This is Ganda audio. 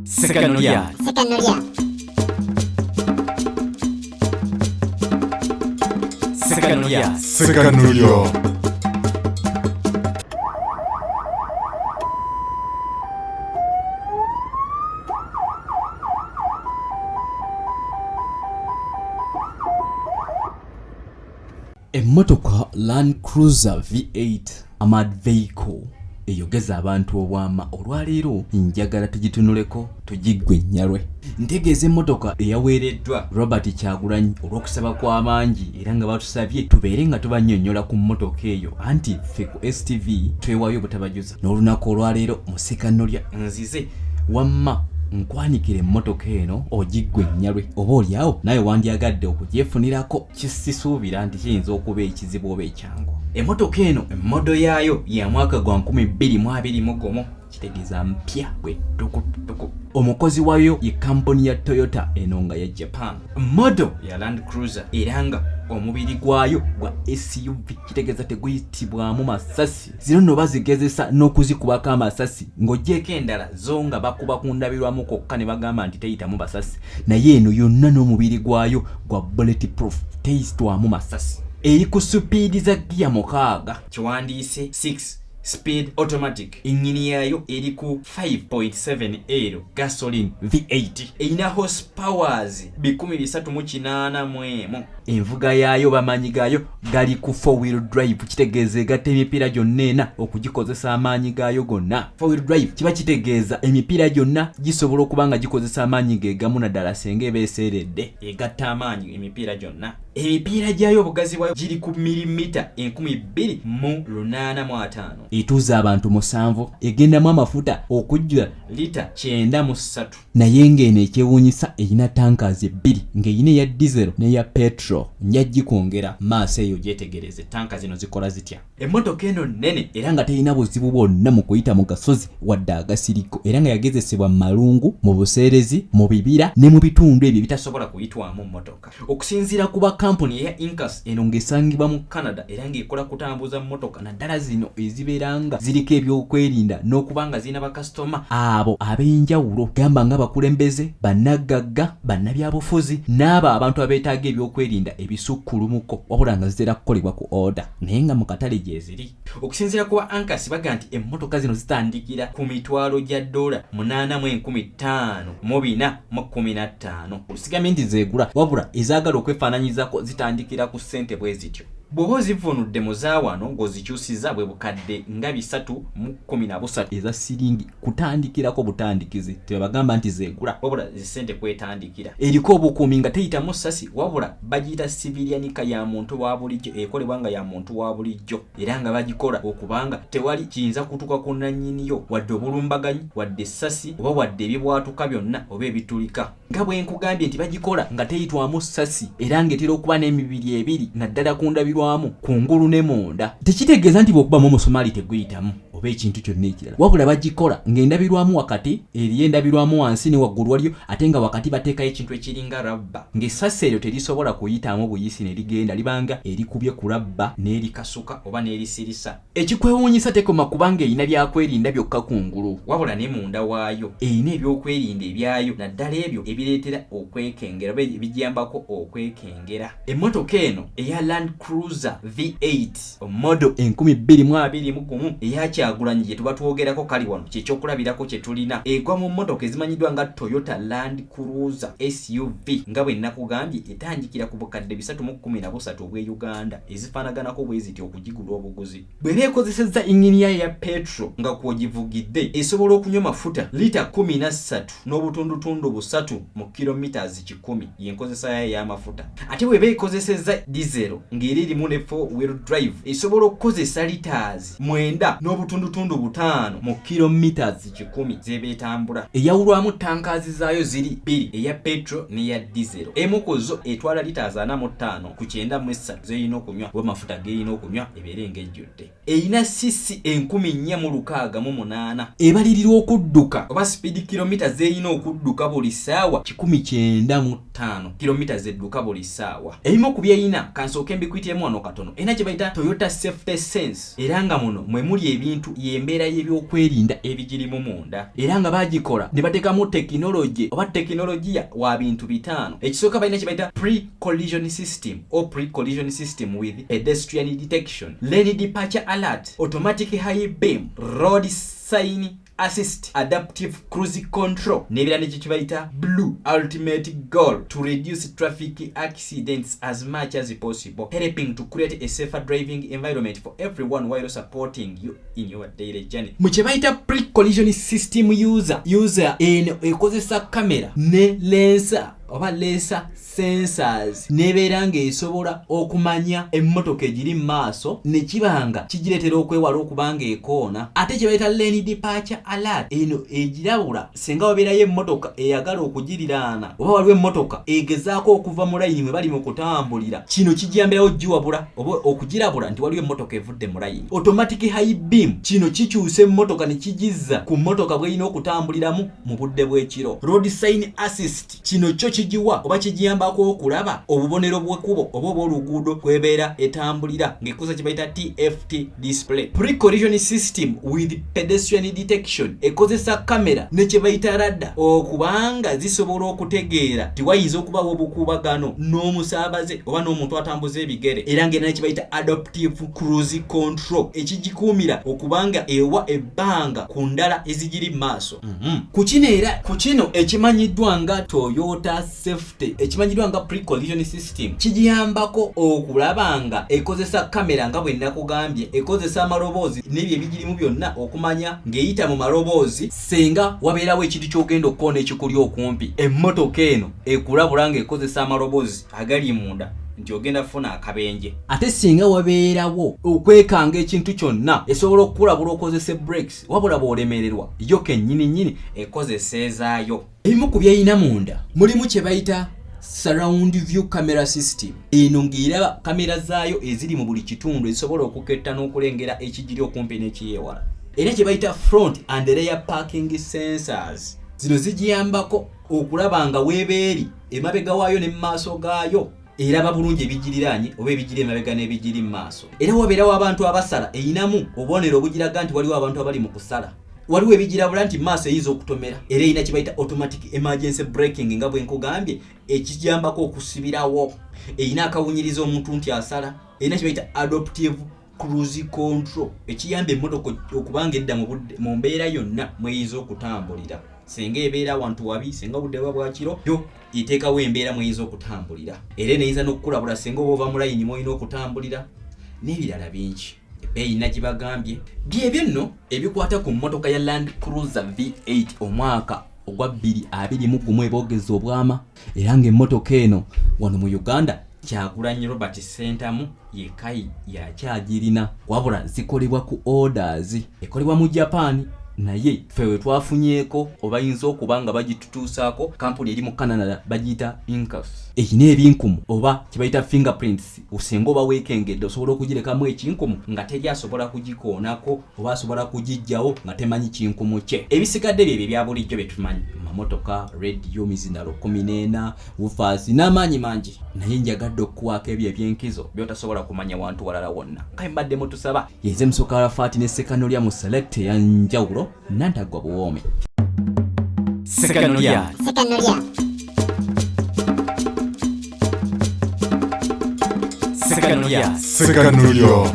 Sekanulia. A Motoka Land Cruiser V8 armored vehicle eyogeza abantu obwama olwaleero njagala tugitunuleko tugiggwe nnyalwe. Ntegeeza emmotoka eyaweereddwa Robert Kyagulanyi olw'okusaba kw'abangi era nga batusabye tubeere nga tubannyonnyola ku mmotoka eyo anti ffe ku STV twewaayo butabajuza n'olunaku olwaleero mu Sekanulia nzize wamma nkwanikira emmotoka eno ogiggwe nnyalwe oba olyawo naye wandyagadde okugyefunirako kisisuubira nti kiyinza okuba ekizibu oba ekyangu. Emmotoka eno emmodo yaayo ya mwaka gwa 2021 kitegeeza mpya bwe tukutuku. Omukozi waayo ye kampuni ya Toyota eno nga ya Japan. Modo ya Land Cruiser era nga omubiri gwayo gwa SUV kitegeeza teguyitibwamu masasi. Zino nno bazigezesa n'okuzikubako amasasi ng'ogyeko endala zo nga bakuba ku ndabirwamu kokka ne bagamba nti teyitamu basasi, naye eno yonna n'omubiri gwayo gwa Bulletproof teyitibwamu masasi. Eri ku supiidi za giya 6 kiwandiise 6 speed automatic. Engine yayo eri ku 5.7L gasoline V8 erina horsepowers 380. Envuga yayo bamanyi gayo gali ku 4-wheel drive kitegeeza egatta emipiira gyonna ena okugikozesa amaanyi gayo gonna. 4-wheel drive kiba kitegeeza emipiira gyonna gisobola okuba nga gikozesa amaanyi gegamu naddala senga eba eseeredde egatta amaanyi emipiira gyonna. Emipiira gyayo obugazi bwayo giri ku milimita 285. Etuuza abantu 7 egendamu amafuta okujjula lita 93. Naye ng'eno ekyewuunyisa erina tankazi 2 ng'erina eya diesel n'eya petrol. Njagikongera maaso eyo gyetegereze tanka zino zikola zitya. Emmotoka eno nnene era nga terina buzibu bwonna mu kuyita mu gasozi wadde agasiriko era nga yagezesebwa mu malungu, mu buseerezi, mu bibira ne mu bitundu ebyo bitasobola kuyitwamu mmotoka. Okusinziira ku kampuni eya Incas eno ng'esangibwa mu Canada era ng'ekola kutambuza mmotoka naddala zino ezibeera nga ziriko ebyokwerinda n'okuba nga zirina bakasitoma abo ab'enjawulo gamba nga bakulembeze, bannagagga, bannabyabufuzi n'abo abantu abeetaaga ebyokwerinda ebisukkulumuko wabula nga zitera kukolebwa ku order naye nga mu katale gye ziri. Okusinziira ku Incas baga nti emmotoka zino zitandikira ku mitwalo gya $8,415. Osigamye nti zeegula wabula ezaagala okwefaananyizako zitandikira ku ssente bwe zityo. Bw'oba ozivunudde mu zaawano ng'ozikyusiza bwe bukadde nga 313 eza siringi kutandikirako butandikizi tebagamba nti zeegula wabula zisente kwetandikira. Eriko obukuumi nga teyitamu ssasi wabula bagiyita civilianika ya muntu wa bulijjo ekolebwa nga ya muntu wa bulijjo era nga bagikola okubanga tewali kiyinza kutuuka ku nannyiniyo wadde obulumbaganyi wadde essasi oba wadde ebibwatuka byonna oba ebitulika. Nga bwe nkugambye nti bagikola nga teyitwamu ssasi era ng'etera okuba n'emibiri 2 naddala ku ndabirwamu kungulu ne munda. Tekitegeeza nti bw'okubamu omusumaali teguyitamu oba ekintu kyonna ekirala wabula bagikola ng'endabirwamu wakati eriyo endabirwamu wansi ne waggulu waliyo ate nga wakati bateekayo ekintu ekiringa rabba ng'essasi eryo terisobola kuyitamu buyisi ne ligenda libanga erikubye ku rabba n'erikasuka oba n'erisirisa. Ekikwewuunyisa tekoma kubanga erina byakwerinda byokka kungulu wabula ne munda waayo erina ebyokwerinda ebyayo naddala ebyo ebireetera okwekengera oba ebigiyambako okwekengera. Emmotoka eno eya Land Cruiser V8 omodo 2021 eya Kyagulanyi gye tuba twogerako kali wano kyekyokulabirako kye tulina egwa mu mmotoka ezimanyiddwa nga Toyota Land Cruiser SUV nga bwe nakugambye etandikira ku bukadde 313 obwe Uganda ezifaanaganako bwe ziti okugigula obuguzi. Bw'eba ekozesezza engine yayo ya petrol nga kwogivugidde esobola okunywa mafuta lita 13 n'obutundutundu 3 mu kilometers 10 y'enkozesa yayo y'amafuta. Ate bw'eba ekozesezza diesel ng'erimu ne 4-wheel drive esobola okukozesa liters 9 n'obutundutundu 5 mu kilometers 10 z'eba etambula. Eyawulwamu tankazi zaayo ziri 2 eya petrol n'eya diesel. Emu ku zo etwala liters 45 ku 93 z'erina okunywa oba mafuta g'erina okunywa ebeere ng'ejjudde. Erina cc 468 ebalirirwa okudduka oba speed kilometers z'erina okudduka buli ssaawa 195 kilometers edduka buli ssaawa. Ebimu ku byeyina kansooke mbikuyitemu wano katono ena kye bayita Toyota Safety Sense era nga muno mwe muli ebintu yembeera y'ebyokwerinda ebigirimu munda era nga bagikola ne bateekamu tekinologi oba tekinologiya wa bintu bitaano. Ekisooka balina kye bayita pre-collision system or pre-collision system with pedestrian detection, lane departure alert, automatic high beam, road sign assist, adaptive cruise control nebira nekyo kibayita blue ultimate goal to reduce traffic accidents as much as possible, helping to create a safer driving environment for everyone while supporting you in your daily journey. Mu kibayita pre-collision system user eno ekozesa kamera ne lensa oba lensa sensors nebeera ng'esobola okumanya emmotoka egiri mu maaso ne kibanga kigireetera okwewala okubanga ekoona. Ate kye bayita lane departure alert eno egirabula singa wabeerayo emmotoka eyagala okugiriraana oba waliwo emmotoka egezaako okuva mu layini mwe bali mu kutambulira, kino kijambirawo giwabula oba okugirabula nti waliwo emmotoka evudde mu layini. Automatic high beam kino kikyusa emmotoka ne kigizza ku mmotoka bw'erina okutambuliramu mu budde bw'ekiro. Road sign assist kino kyo kigiwa oba kigiyambako okulaba obubonero bw'ekkubo oba obw'oluguudo kwebeera etambulira ng'ekozesa kye bayita TFT display. Pre-collision system with pedestrian detection ekozesa kamera ne kye bayita radar okubanga zisobola okutegeera tiwayinza okubawo obukuubagano n'omusaabaze oba n'omuntu atambuza ebigere era ng'era ne kye bayita adaptive cruise control ekigikuumira okubanga ewa ebbanga ku ndala ezigiri mu maaso. Ku kino ekimanyiddwa nga Toyota Safety ekimanyiddwa nga pre-collision system kigiyambako okulabanga ekozesa kamera nga bwe nakugambye, ekozesa amaloboozi n'ebyo ebigirimu byonna okumanya ng'eyita mu maloboozi senga wabeerawo ekintu ky'ogenda okukoona ekikuli okumpi. Emmotoka eno ekulabula ng'ekozesa amaloboozi agali munda nti ogenda kufuna akabenje. Ate singa wabeerawo okwekanga ekintu kyonna esobola okukulabula okozesa brakes wabula bw'olemererwa yo kennyini ekozesa ezaayo. Ebimu ku byeyina munda mulimu kye bayita surround view camera system. Eno ng'eraba kamera zaayo eziri mu buli kitundu ezisobola okuketta n'okulengera ekigiri okumpi n'ekiyewala. Era kye bayita front and rear parking sensors zino zigiyambako okulaba nga weebeeri emabega waayo ne mu maaso gaayo eraba bulungi ebigiriraanye oba ebigiri emabega n'ebigiri mu maaso. Era wabeerawo abantu abasala eyinamu obubonero obugiraga nti waliwo abantu abali mu kusala. Waliwo ebigirabula nti maaso eyinza okutomera era erina kye bayita automatic emergency braking nga bwe nkugambye ekijambako okusibirawo. Erina akawunyiriza omuntu nti asala. Erina kye bayita adaptive cruise control ekiyamba emmotoka okubanga edda mu mbeera yonna mweyinza okutambulira. Senga ebeera wantu wabi senga budde bwa kiro yo iteekawo embeera mweyinza okutambulira. Era neyinza n'okukulabula senga oba ova mu layini mwolina okutambulira n'ebirala bingi. Ebbeeyi nagibagambye byebyo nno ebikwata ku mmotoka ya Land Cruiser V8 omwaka ogwa 2021 ebogeza obwama era ng'emmotoka eno wano mu Uganda Kyagulanyi Robert Sentamu yekai yakyagirina wabula zikolebwa ku orders ekolebwa mu Japan naye fewe twafunyeeko obayinza okuba nga bagitutuusaako kampuni eri mu Canada bagiyita Incas. Ekina ebinkumu oba kibayita fingerprints osenga oba weekengedde osobola okugirekamu ekinkumu nga teri asobola kugikoonako oba asobola kugijjawo nga temanyi kinkumu kye. Ebisigadde bye bya bulijjo bye tumanyi mamotoka, radio, mizindalo 14, wufaasi n'amaanyi mangi naye njagadde okuwaako ebyo ebyenkizo by'otasobola kumanya wantu walala wonna. Kale mbadde mutusaba yenze Musoka Alfaati ne Sekanolya mu select ya njawulo nantagwa buwoome. Sekanolya Sekanolya